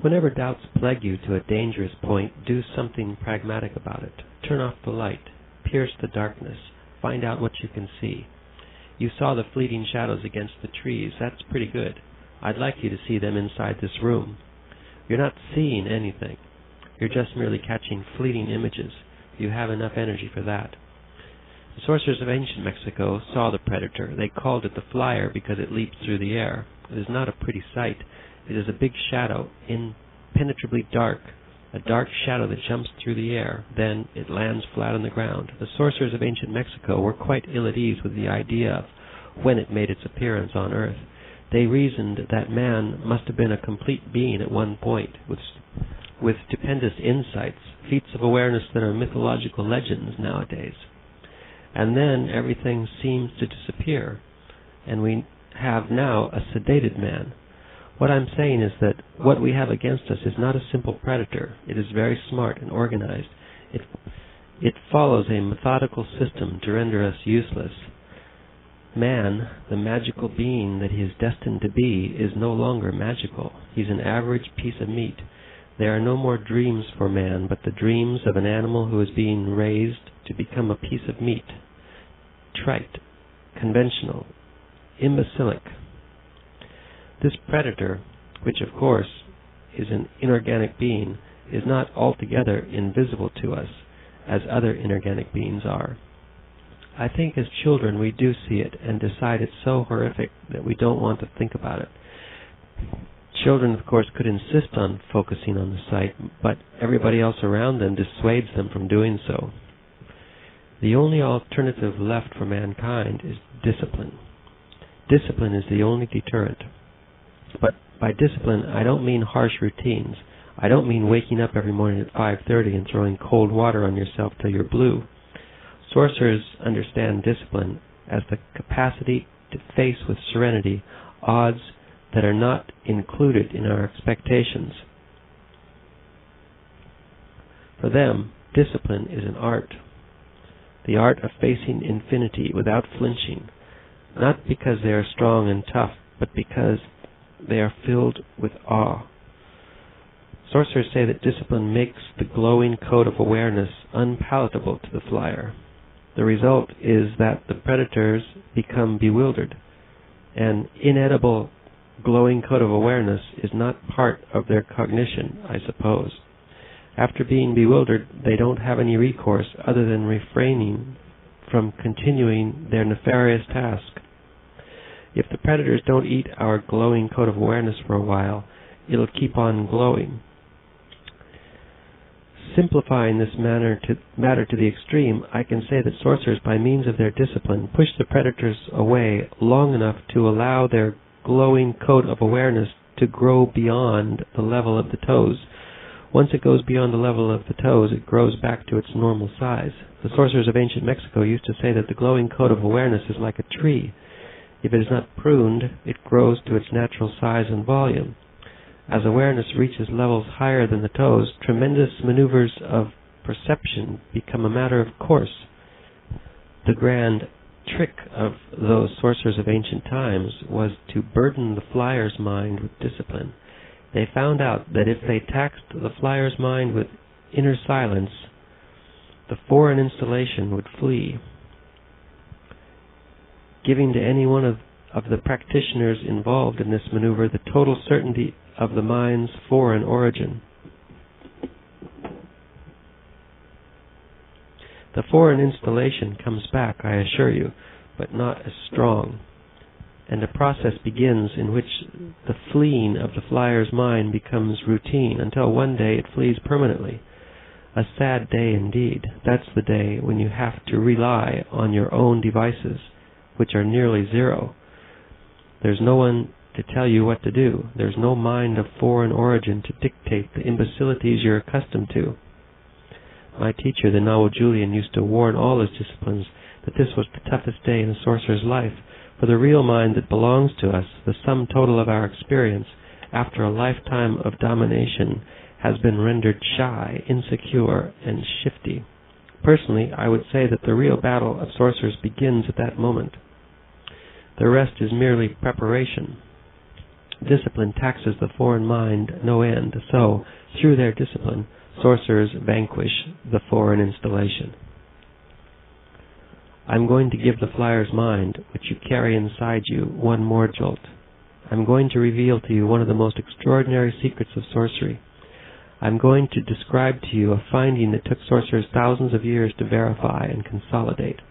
Whenever doubts plague you to a dangerous point, do something pragmatic about it. Turn off the light. Pierce the darkness. Find out what you can see. You saw the fleeting shadows against the trees. That's pretty good. I'd like you to see them inside this room. You're not seeing anything. You're just merely catching fleeting images. You have enough energy for that. The sorcerers of ancient Mexico saw the predator. They called it the flyer because it leaped through the air. It is not a pretty sight. It is a big shadow, impenetrably dark, a dark shadow that jumps through the air. Then it lands flat on the ground. The sorcerers of ancient Mexico were quite ill at ease with the idea of when it made its appearance on Earth. They reasoned that man must have been a complete being at one point, with stupendous insights, feats of awareness that are mythological legends nowadays. And then everything seems to disappear, and we have now a sedated man. What I'm saying is that what we have against us is not a simple predator. It is very smart and organized. It follows a methodical system to render us useless. Man, the magical being that he is destined to be, is no longer magical. He's an average piece of meat. There are no more dreams for man, but the dreams of an animal who is being raised to become a piece of meat. Trite, conventional, imbecilic. This predator, which of course is an inorganic being, is not altogether invisible to us, as other inorganic beings are. I think as children we do see it and decide it's so horrific that we don't want to think about it. Children, of course, could insist on focusing on the sight, but everybody else around them dissuades them from doing so. The only alternative left for mankind is discipline. Discipline is the only deterrent. But by discipline, I don't mean harsh routines. I don't mean waking up every morning at 5:30 and throwing cold water on yourself till you're blue. Sorcerers understand discipline as the capacity to face with serenity odds that are not included in our expectations. For them, discipline is an art. The art of facing infinity without flinching, not because they are strong and tough, but because they are filled with awe. Sorcerers say that discipline makes the glowing coat of awareness unpalatable to the flyer. The result is that the predators become bewildered. An inedible glowing coat of awareness is not part of their cognition, I suppose. After being bewildered, they don't have any recourse other than refraining from continuing their nefarious task. If the predators don't eat our glowing coat of awareness for a while, it'll keep on glowing. Simplifying this matter to the extreme, I can say that sorcerers, by means of their discipline, push the predators away long enough to allow their glowing coat of awareness to grow beyond the level of the toes. Once it goes beyond the level of the toes, it grows back to its normal size. The sorcerers of ancient Mexico used to say that the glowing coat of awareness is like a tree. If it is not pruned, it grows to its natural size and volume. As awareness reaches levels higher than the toes, tremendous maneuvers of perception become a matter of course. The grand trick of those sorcerers of ancient times was to burden the flyer's mind with discipline. They found out that if they taxed the flyer's mind with inner silence, the foreign installation would flee, giving to any one of the practitioners involved in this maneuver the total certainty of the mind's foreign origin. The foreign installation comes back, I assure you, but not as strong, and a process begins in which the fleeing of the flyer's mind becomes routine until one day it flees permanently. A sad day indeed. That's the day when you have to rely on your own devices, which are nearly zero. There's no one to tell you what to do. There's no mind of foreign origin to dictate the imbecilities you're accustomed to. My teacher, the Nagual Julian, used to warn all his disciplines that this was the toughest day in a sorcerer's life, for the real mind that belongs to us, the sum total of our experience, after a lifetime of domination, has been rendered shy, insecure, and shifty. Personally, I would say that the real battle of sorcerers begins at that moment. The rest is merely preparation. Discipline taxes the foreign mind no end, so, through their discipline, sorcerers vanquish the foreign installation. I'm going to give the flyer's mind, which you carry inside you, one more jolt. I'm going to reveal to you one of the most extraordinary secrets of sorcery. I'm going to describe to you a finding that took sorcerers thousands of years to verify and consolidate.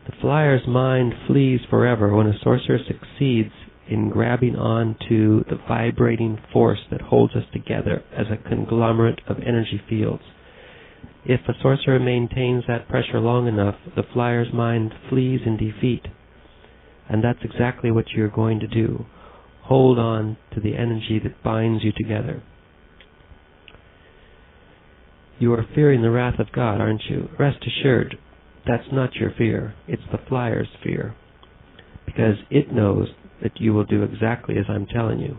The flyer's mind flees forever when a sorcerer succeeds in grabbing on to the vibrating force that holds us together as a conglomerate of energy fields. If a sorcerer maintains that pressure long enough, the flyer's mind flees in defeat. And that's exactly what you're going to do. Hold on to the energy that binds you together. You are fearing the wrath of God, aren't you? Rest assured, that's not your fear. It's the flyer's fear. Because it knows that you will do exactly as I'm telling you.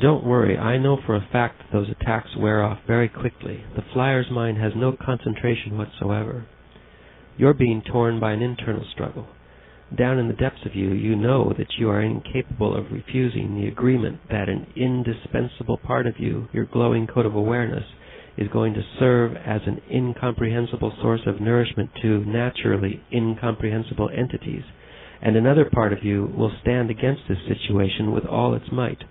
Don't worry, I know for a fact that those attacks wear off very quickly. The flyer's mind has no concentration whatsoever. You're being torn by an internal struggle. Down in the depths of you, you know that you are incapable of refusing the agreement that an indispensable part of you, your glowing code of awareness, is going to serve as an incomprehensible source of nourishment to naturally incomprehensible entities, and another part of you will stand against this situation with all its might.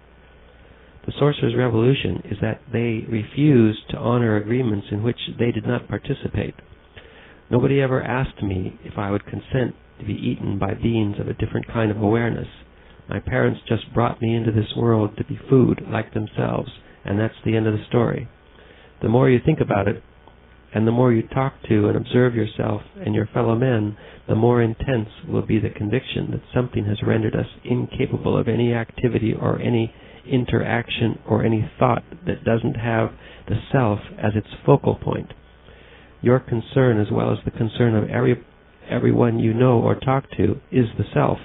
The sorcerer's revolution is that they refuse to honor agreements in which they did not participate. Nobody ever asked me if I would consent to be eaten by beings of a different kind of awareness. My parents just brought me into this world to be food like themselves, and that's the end of the story. The more you think about it, and the more you talk to and observe yourself and your fellow men, the more intense will be the conviction that something has rendered us incapable of any activity or any interaction or any thought that doesn't have the self as its focal point. Your concern, as well as the concern of everyone you know or talk to, is the self.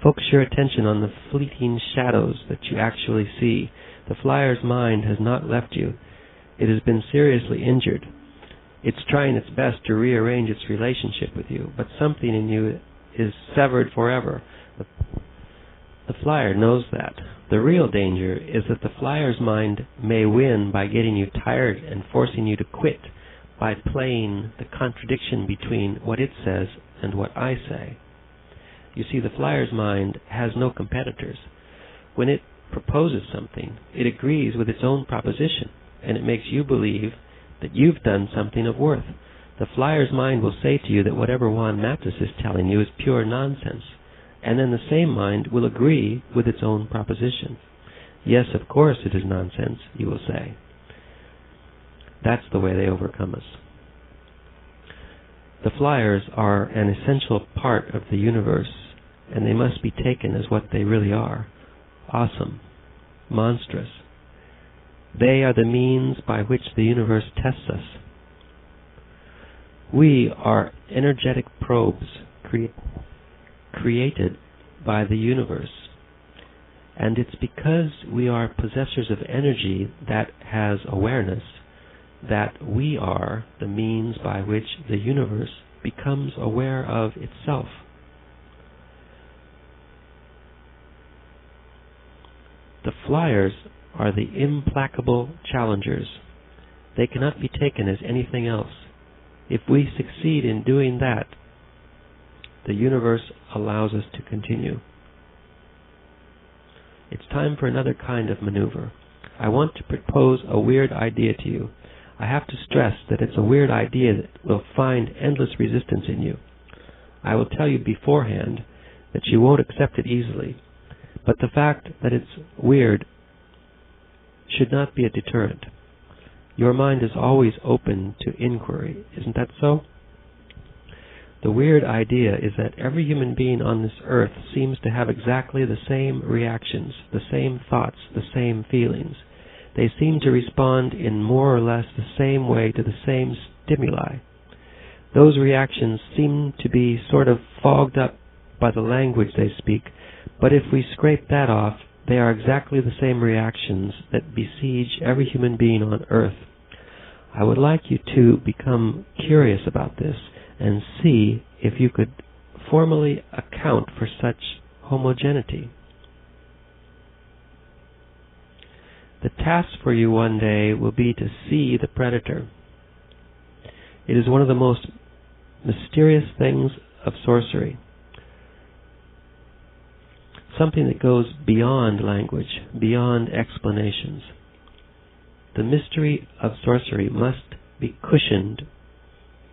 Focus your attention on the fleeting shadows that you actually see. The flyer's mind has not left you. It has been seriously injured. It's trying its best to rearrange its relationship with you, but something in you is severed forever. The flyer knows that. The real danger is that the flyer's mind may win by getting you tired and forcing you to quit, by playing the contradiction between what it says and what I say. You see, the flyer's mind has no competitors. When it proposes something, it agrees with its own proposition, and it makes you believe that you've done something of worth. The flyer's mind will say to you that whatever Juan Matus is telling you is pure nonsense, and then the same mind will agree with its own proposition. Yes, of course it is nonsense, you will say. That's the way they overcome us. The flyers are an essential part of the universe, and they must be taken as what they really are: awesome, monstrous. They are the means by which the universe tests us. We are energetic probes created by the universe, and it's because we are possessors of energy that has awareness that we are the means by which the universe becomes aware of itself. The flyers are the implacable challengers. They cannot be taken as anything else. If we succeed in doing that, the universe allows us to continue. It's time for another kind of maneuver. I want to propose a weird idea to you. I have to stress that it's a weird idea that will find endless resistance in you. I will tell you beforehand that you won't accept it easily, but the fact that it's weird should not be a deterrent. Your mind is always open to inquiry, isn't that so? The weird idea is that every human being on this earth seems to have exactly the same reactions, the same thoughts, the same feelings. They seem to respond in more or less the same way to the same stimuli. Those reactions seem to be sort of fogged up by the language they speak, but if we scrape that off, they are exactly the same reactions that besiege every human being on earth. I would like you to become curious about this and see if you could formally account for such homogeneity. The task for you one day will be to see the predator. It is one of the most mysterious things of sorcery. Something that goes beyond language, beyond explanations. The mystery of sorcery must be cushioned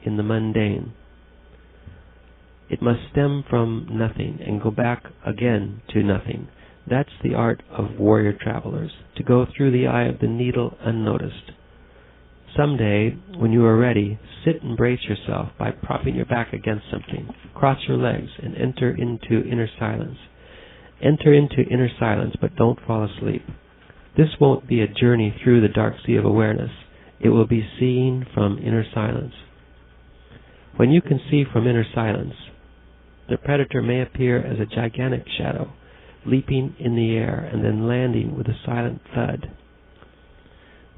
in the mundane. It must stem from nothing and go back again to nothing. That's the art of warrior travelers, to go through the eye of the needle unnoticed. Someday, when you are ready, sit and brace yourself by propping your back against something. Cross your legs and enter into inner silence. Enter into inner silence, but don't fall asleep. This won't be a journey through the dark sea of awareness. It will be seen from inner silence. When you can see from inner silence, the predator may appear as a gigantic shadow, leaping in the air and then landing with a silent thud.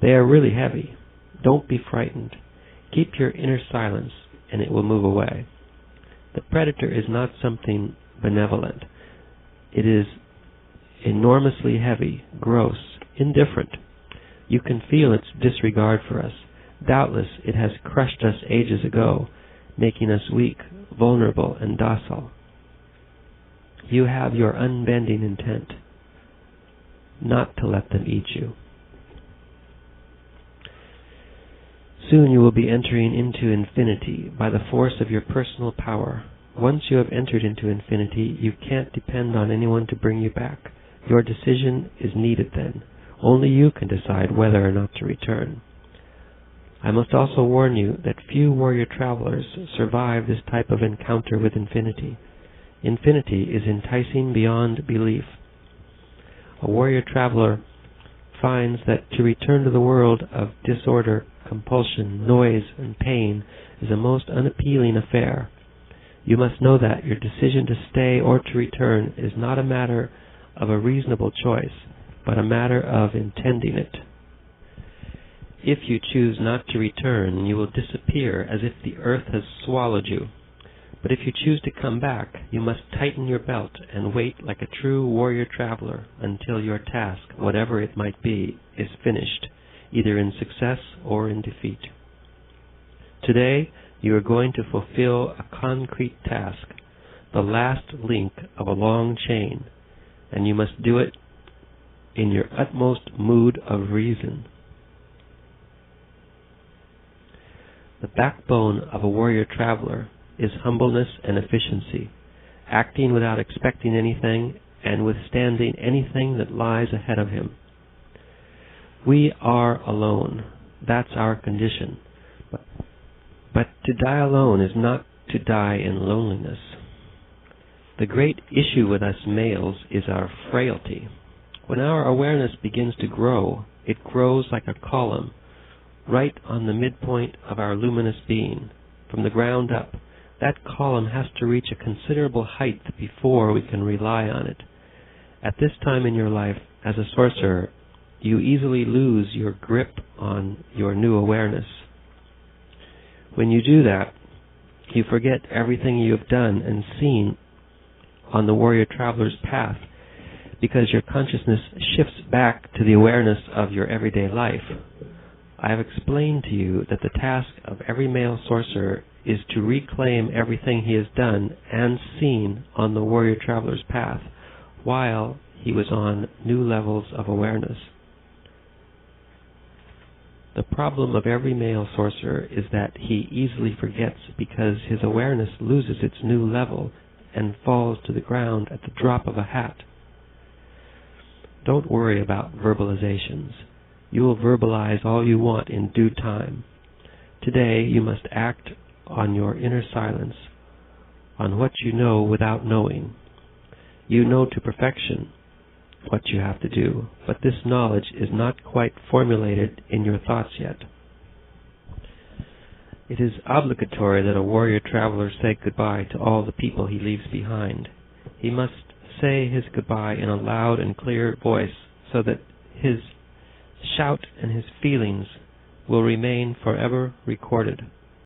They are really heavy. Don't be frightened. Keep your inner silence and it will move away. The predator is not something benevolent. It is enormously heavy, gross, indifferent. You can feel its disregard for us. Doubtless it has crushed us ages ago, making us weak, vulnerable, and docile. You have your unbending intent, not to let them eat you. Soon you will be entering into infinity by the force of your personal power. Once you have entered into infinity, you can't depend on anyone to bring you back. Your decision is needed then. Only you can decide whether or not to return. I must also warn you that few warrior travelers survive this type of encounter with infinity. Infinity is enticing beyond belief. A warrior traveler finds that to return to the world of disorder, compulsion, noise, and pain is a most unappealing affair. You must know that your decision to stay or to return is not a matter of a reasonable choice, but a matter of intending it. If you choose not to return, you will disappear as if the earth has swallowed you. But if you choose to come back, you must tighten your belt and wait like a true warrior traveler until your task, whatever it might be, is finished, either in success or in defeat. Today, you are going to fulfill a concrete task, the last link of a long chain, and you must do it in your utmost mood of reason. The backbone of a warrior traveler is humbleness and efficiency, acting without expecting anything and withstanding anything that lies ahead of him. We are alone. That's our condition. But to die alone is not to die in loneliness. The great issue with us males is our frailty. When our awareness begins to grow, it grows like a column, right on the midpoint of our luminous being, from the ground up. That column has to reach a considerable height before we can rely on it. At this time in your life, as a sorcerer, you easily lose your grip on your new awareness. When you do that, you forget everything you have done and seen on the warrior traveler's path, because your consciousness shifts back to the awareness of your everyday life. I have explained to you that the task of every male sorcerer is to reclaim everything he has done and seen on the warrior traveler's path while he was on new levels of awareness. The problem of every male sorcerer is that he easily forgets because his awareness loses its new level and falls to the ground at the drop of a hat. Don't worry about verbalizations. You will verbalize all you want in due time. Today you must act on your inner silence, on what you know without knowing. You know to perfection what you have to do, but this knowledge is not quite formulated in your thoughts yet. It is obligatory that a warrior traveler say goodbye to all the people he leaves behind. He must say his goodbye in a loud and clear voice so that his shout and his feelings will remain forever recorded.